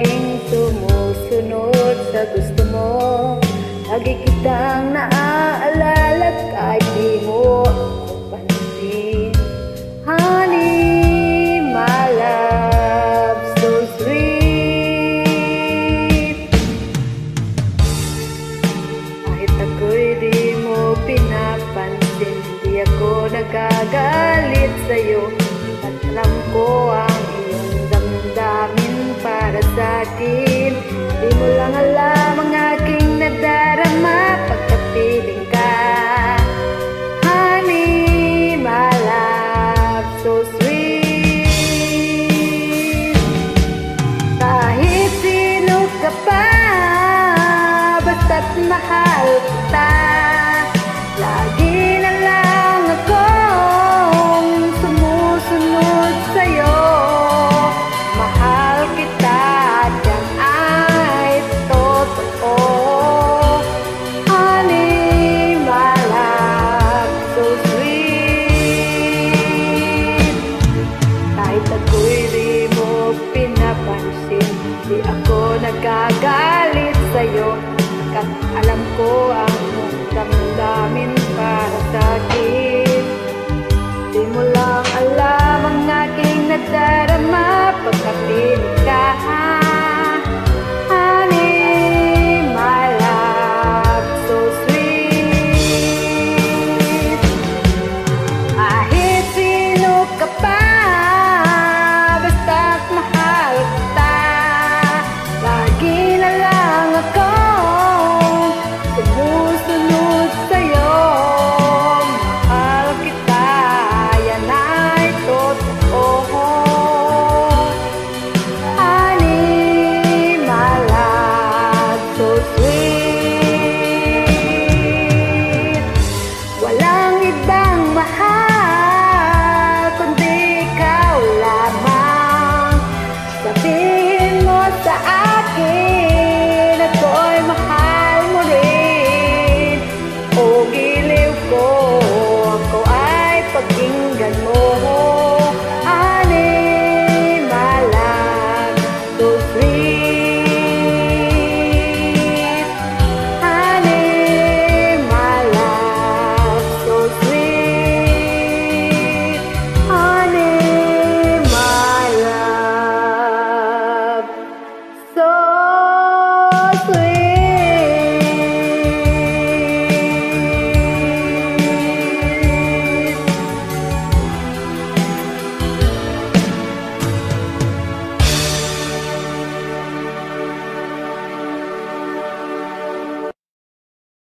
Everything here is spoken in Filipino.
laging sumusunod sa gusto mo. Lagi kitang naaalala kahit di mo ako pansin. Honey, my love, so sweet. Kahit ako'y di mo pinapansin, di ako nagagalit sa'yo. At alam ko ang iyong damdamin para sa'kin. Di mo lang alam ang aking nadarama pagkapiling ka. Honey, my love, so sweet. Kahit sino ka pa, basta't mahal kita. Lagi na lang akong sumusunod sa'yo. Mahal kita at yan ay totoo. Honey, my love, so sweet. Kahit ako'y di mo pinapansin, di ako nagagalit sa'yo. Kat alam ko ang iyong damdamin para sa'kin. Di mo lang alam ang aking nadarama